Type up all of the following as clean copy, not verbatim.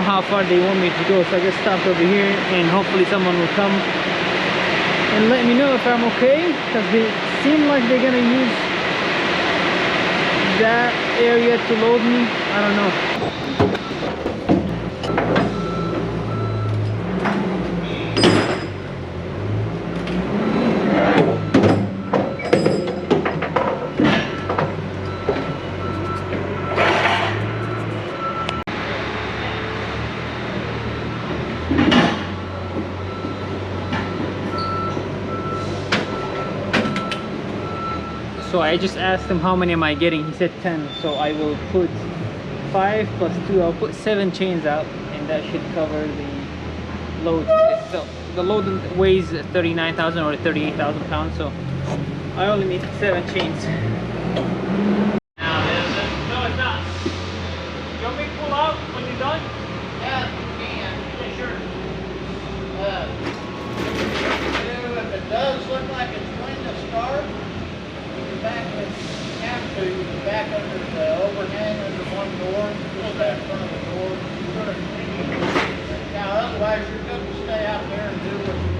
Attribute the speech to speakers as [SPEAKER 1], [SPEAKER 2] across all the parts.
[SPEAKER 1] how far they want me to go, so I just stopped over here and hopefully someone will come and let me know if I'm okay, because they seem like they're gonna use that area to load me. I don't know. So I just asked him how many am I getting. He said 10, so I will put 5 plus 2. I'll put 7 chains out, and that should cover the load. The load weighs 39,000 or 38,000 pounds, so I only need 7 chains. No, it's not. You want me to pull out when you're done?
[SPEAKER 2] Yeah, you can.
[SPEAKER 1] Yeah, sure.
[SPEAKER 2] If it does look like it's going to start, back if you have to, you can back under the overhang under one door, just that in front of the door. Now otherwise you're good to stay out there and do what you do.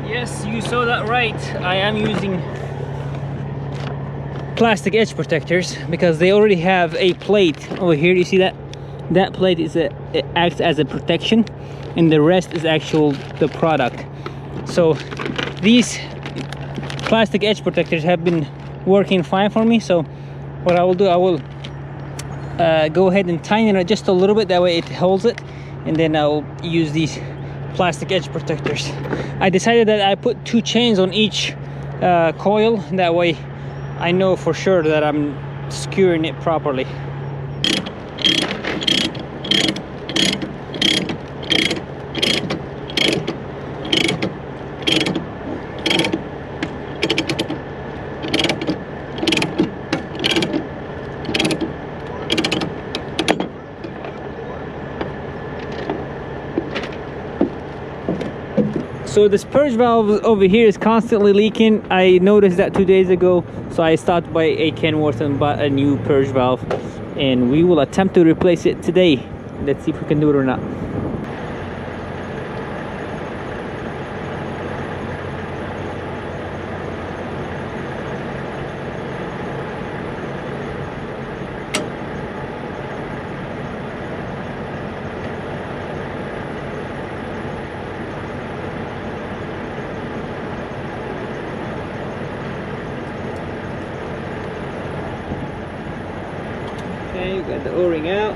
[SPEAKER 1] Yes, you saw that right. I am using plastic edge protectors because they already have a plate over here. You see that? That plate it acts as a protection, and the rest is the product. So these plastic edge protectors have been working fine for me. So what I will do, I will go ahead and tighten it just a little bit, that way it holds it, and then I'll use these plastic edge protectors. I decided that I put 2 chains on each coil, that way I know for sure that I'm skewering it properly. So this purge valve over here is constantly leaking. I noticed that 2 days ago, so I stopped by a Kenworth and bought a new purge valve, and we will attempt to replace it today. Let's see if we can do it or not. Okay, we got the O-ring out.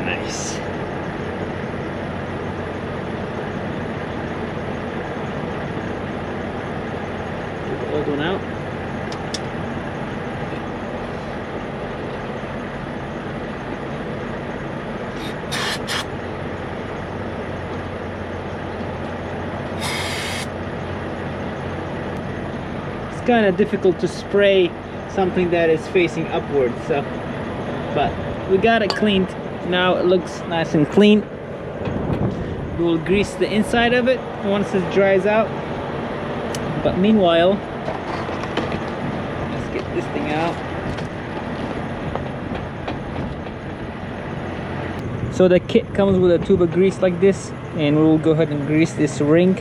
[SPEAKER 1] Nice. Get the old one out. kind of difficult to spray something that is facing upwards. So, but we got it cleaned. Now it looks nice and clean. We will grease the inside of it once it dries out. But meanwhile, let's get this thing out. So the kit comes with a tube of grease like this, and we will go ahead and grease this ring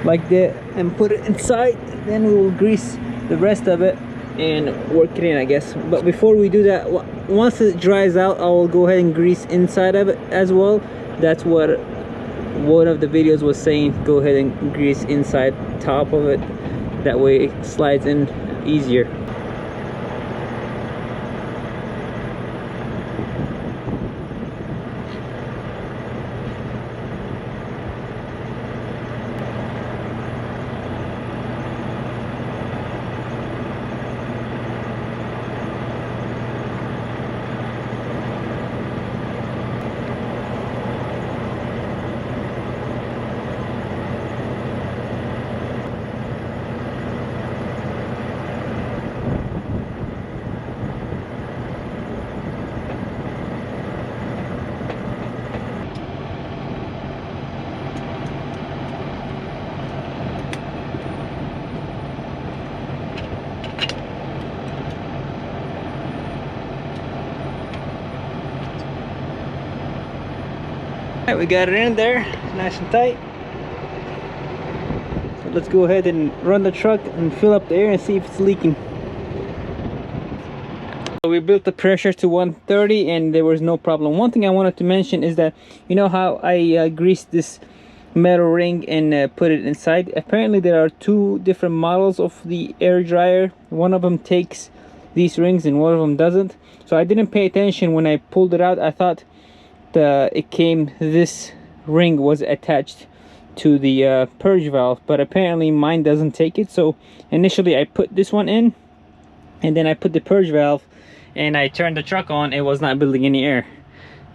[SPEAKER 1] like that and put it inside. Then we will grease the rest of it and work it in, I guess. But before we do that, once it dries out, I will go ahead and grease inside of it as well. That's what one of the videos was saying. Go ahead and grease inside top of it, that way it slides in easier. Alright, we got it in there, nice and tight. So let's go ahead and run the truck and fill up the air and see if it's leaking. So we built the pressure to 130 and there was no problem. One thing I wanted to mention is that, you know how I greased this metal ring and put it inside? Apparently there are two different models of the air dryer. One of them takes these rings and one of them doesn't. So I didn't pay attention when I pulled it out. I thought this ring was attached to the purge valve, but apparently mine doesn't take it. So initially I put this one in and then I put the purge valve and I turned the truck on. It was not building any air,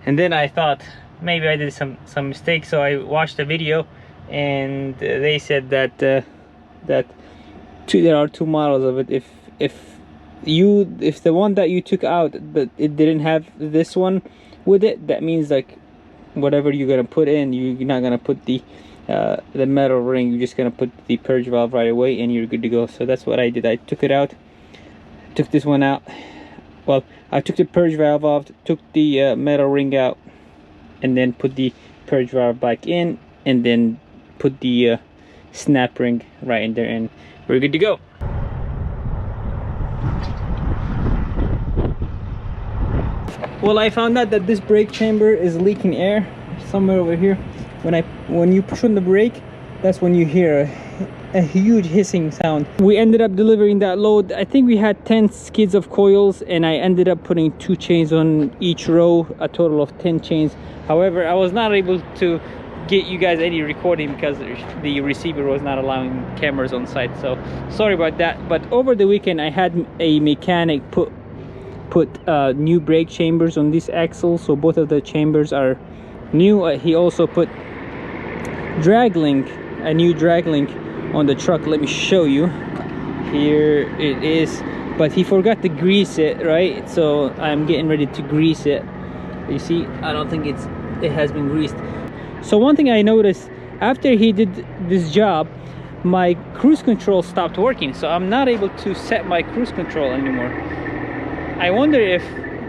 [SPEAKER 1] and then I thought maybe I did some mistake. So I watched the video and they said that there are two models of it. If the one that you took out, that it didn't have this one with it, that means like whatever you're gonna put in, you're not gonna put the metal ring, you're just gonna put the purge valve right away and you're good to go. So that's what I did. I took it out, took this one out. Well, I took the purge valve off, took the metal ring out, and then put the purge valve back in, and then put the snap ring right in there, and we're good to go. Well, I found out that this brake chamber is leaking air somewhere over here. When you push on the brake, that's when you hear a huge hissing sound. We ended up delivering that load. I think we had 10 skids of coils, and I ended up putting 2 chains on each row, a total of 10 chains. However, I was not able to get you guys any recording because the receiver was not allowing cameras on site, so sorry about that. But over the weekend I had a mechanic put new brake chambers on this axle, so both of the chambers are new. He also put a new drag link on the truck. Let me show you. Here it is, but he forgot to grease it, right? So I'm getting ready to grease it. You see, I don't think it has been greased. So one thing I noticed after he did this job, my cruise control stopped working, so I'm not able to set my cruise control anymore. I wonder if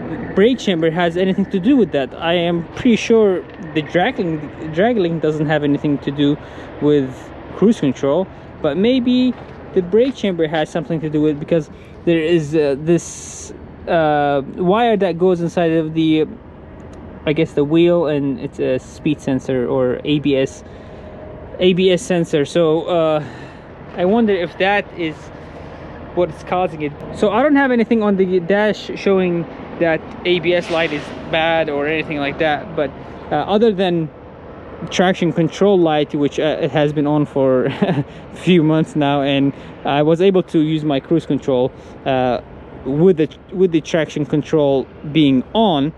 [SPEAKER 1] the brake chamber has anything to do with that. I am pretty sure the drag link doesn't have anything to do with cruise control, but maybe the brake chamber has something to do with it, because there is this wire that goes inside of the, I guess, the wheel, and it's a speed sensor or ABS sensor. So I wonder if that is what's causing it. So I don't have anything on the dash showing that ABS light is bad or anything like that, but other than traction control light, which it has been on for a few months now, and I was able to use my cruise control with the traction control being on,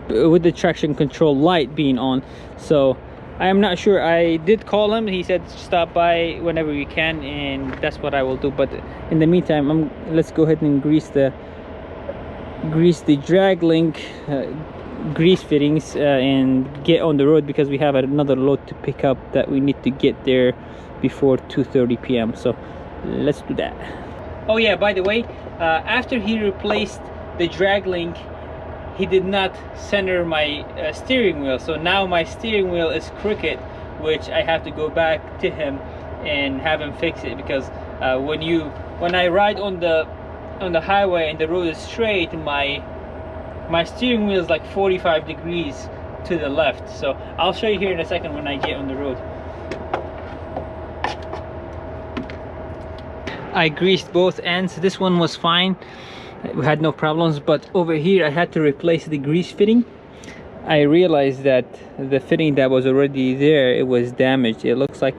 [SPEAKER 1] with the traction control light being on. So I am not sure. I did call him. He said stop by whenever you can, and that's what I will do. But in the meantime, let's go ahead and grease the drag link grease fittings and get on the road, because we have another load to pick up that we need to get there before 2:30 p.m. so let's do that. Oh yeah, by the way, after he replaced the drag link, he did not center my steering wheel, so now my steering wheel is crooked, which I have to go back to him and have him fix it, because when I ride on the highway and the road is straight, my steering wheel is like 45 degrees to the left. So I'll show you here in a second when I get on the road. I greased both ends. This one was fine, we had no problems, but over here I had to replace the grease fitting. I realized that the fitting that was already there, it was damaged. It looks like,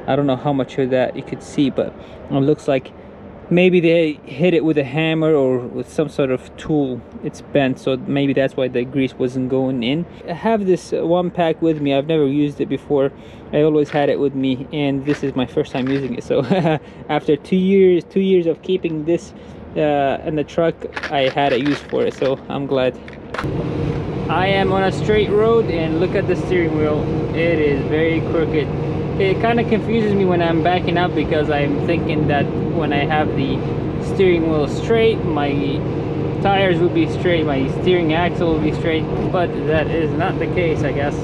[SPEAKER 1] I don't know how much of that you could see, but it looks like maybe they hit it with a hammer or with some sort of tool. It's bent, so maybe that's why the grease wasn't going in. I have this one pack with me. I've never used it before. I always had it with me, and this is my first time using it. So after 2 years of keeping this in the truck, I had a use for it, so I'm glad. I am on a straight road, and look at the steering wheel. It is very crooked. It kind of confuses me when I'm backing up, because I'm thinking that when I have the steering wheel straight, my tires will be straight, my steering axle will be straight, but that is not the case, I guess.